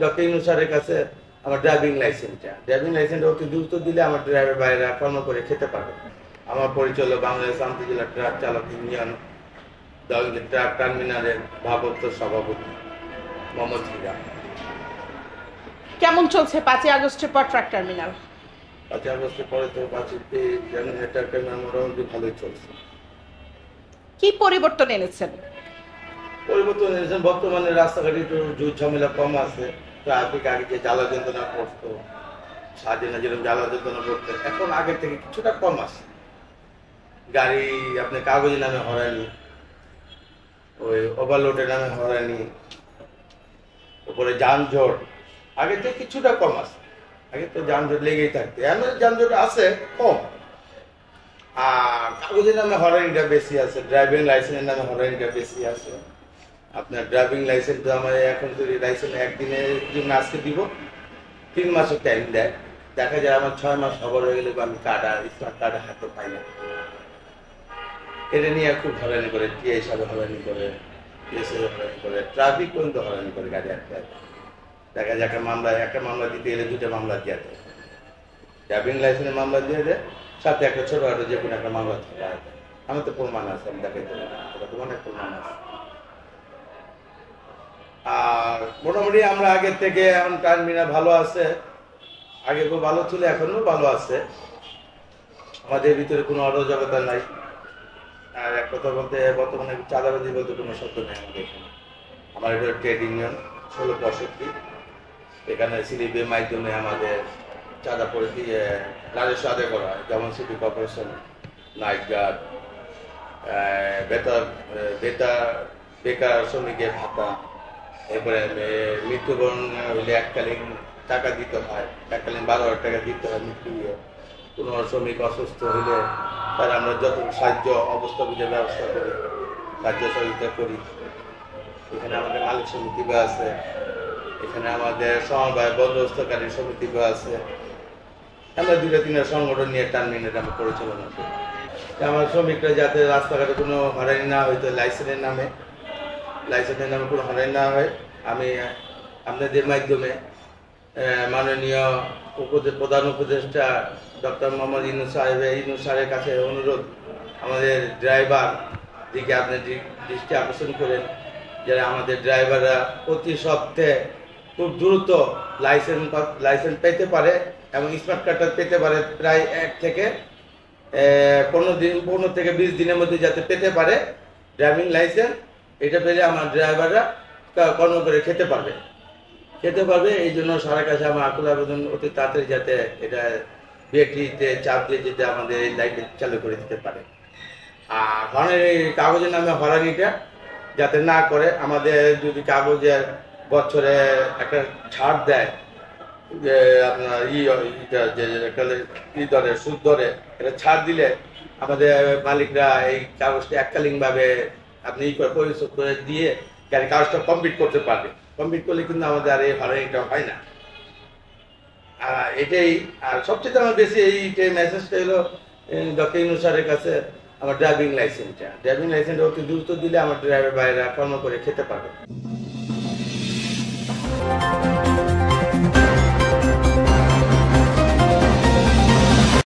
Doctor Yunus স্যারের কাছে আমার ড্রাইভিং লাইসেন্সটা অতি দ্রুত দিলে আমার ড্রাইভার বাইরেরা কর্ম করে খেতে পারবে। আমার পরিচালক বাংলাদেশ আন্তঃজেলা ট্রাক চালক ইউনিয়ন ট্রাক টার্মিনালের ভারপ্রাপ্ত সভাপতি মোহাম্মদ হিরা। কেমন চলছে 5ই আগস্টের পর ট্রাক টার্মিনাল? 5ই আগস্টের পরে তো ট্রাক টার্মিনাল মোটামুটি ভালোই চলছে। কি পরিবর্তন এনেছেন? বর্তমানে রাস্তাঘাটে একটু ঝুট ঝামেলা কম আছে। ট্রাফিক আগে যে জ্বালা যন্ত্রণা করতো, স্বাধীনতা যেরকম জ্বালা যন্ত্রণা করতো, এখন আগের থেকে কিছুটা কম আছে। গাড়ি আপনার কাগজের নামে হয়রানি, ওই ওভারলোডের নামে হয়রানি, উপরে যানজট আগের থেকে কিছুটা কম আছে। আগে তো যানজট লেগেই থাকতো, এখন যানজট আছে কম। আর কাগজের নামে হয়রানিটা বেশি আছে, ড্রাইভিং লাইসেন্সের নামে হয়রানিটা বেশি আছে। আপনার ড্রাইভিং লাইসেন্স তো আমার এখন যদি লাইসেন্স একদিনের জন্য আজকে দিব, 3 মাসের টাইম দেয়। দেখা যায় আমার 6 মাস খবর হয়ে গেলে আমি স্মার্ট কার্ড হাতে পাই না। এটা নিয়ে খুব হয়রানি করে, টিএ হিসাবে হয়রানি করে, হয়রানি করে, ট্রাফিক পর্যন্ত হয়রানি করে গাড়ি আটকে। দেখা যায় একটা মামলা দিতে গেলে 2টা মামলা দিয়ে দেয়। ড্রাইভিং লাইসেন্সের মামলা দিয়ে দেয়, সাথে একটা ছোটখাটো যে কোনো একটা মামলা থাকে। আমার তো প্রমাণ আছে, আমি দেখাইতে অনেক প্রমাণ আছে। আর মোটামুটি আমরা আগের থেকে এখন টার্মিনাল ভালো আছে, আগে খুব ভালো ছিল, এখনো ভালো আছে। আমাদের ভিতরে কোনো অরাজকতা নাই। আর এক কথা বলতে বর্তমানে চাঁদাবাজি বলতে কোনো শব্দ নেই আমাদের এখানে। আমার এটা ট্রেড ইউনিয়ন 1665, এখানে স্লিপের মাধ্যমে আমাদের চাঁদা করে দিয়ে রাজস্ব আদায় করা হয়। যেমন সিটি কর্পোরেশন, নাইট গার্ড, বেকার শ্রমিকের ভাতা, এরপরে মৃত্যুবরণ হলে এককালীন টাকা দিতে হয়, এককালীন 12,000 টাকা দিতে হয় মৃত্যু। কোনো শ্রমিক অসুস্থ হলে তার আমরা যত সাহায্য অবস্থা বুঝে ব্যবস্থা করি, সাহায্য সহযোগিতা করি। এখানে আমাদের মালিক সমিতি আছে, এখানে আমাদের সমবায় বন্দোবস্তকারী সমিতি আছে। আমরা 2-3টা সংগঠন নিয়ে টার্মিনাল আমরা পরিচালনা করি। আমার শ্রমিকরা যাতে রাস্তাঘাটে কোনো হয়রানি না হইতো, লাইসেন্সের নামে কোনো হয়রানি না হয়, আমি আপনাদের মাধ্যমে মাননীয় প্রধান উপদেষ্টা ডক্টর মোহাম্মদ ইউনূস স্যারের কাছে অনুরোধ, আমাদের ড্রাইভার দিকে আপনি দৃষ্টি আকর্ষণ করেন, যারা আমাদের ড্রাইভাররা প্রতি সপ্তাহে খুব দ্রুত লাইসেন্স পেতে পারে এবং স্মার্ট কার্ডটা পেতে পারে। প্রায় 1 থেকে 15 থেকে 20 দিনের মধ্যে যাতে পেতে পারে ড্রাইভিং লাইসেন্স। এটা পেলে আমার ড্রাইভাররা কর্ম করে খেতে পারবে। এই জন্য সবার কাছে আমার আকুল আবেদন, অতি তাড়াতাড়ি যাতে এটা বিএটিতে চাপ দিয়ে যেতে আমাদের এই লাইনটা চালু করে দিতে পারে। আর কাগজের নামে হয়রানিটা যাতে না করে, আমাদের যদি কাগজের বছরে একটা ছাড় দেয়, যে আপনার ধরে সুদ ধরে এটা ছাড় দিলে আমাদের মালিকরা এই কাগজটা এককালীনভাবে আপনি পরিশোধ করে দিয়ে কাগজটা কমপ্লিট করতে পারবে। কমপ্লিট করলে কিন্তু আমাদের আর এই হয়রানিটা হয় না। এটাই। আর সবচেয়ে আমার বেশি এই মেসেজটা হলো ডক্টর ইউনূস স্যারের কাছে আমার ড্রাইভিং লাইসেন্সটা অতি দ্রুত দিলে আমার ড্রাইভার বাইরেরা কর্ম করে খেতে পারবে।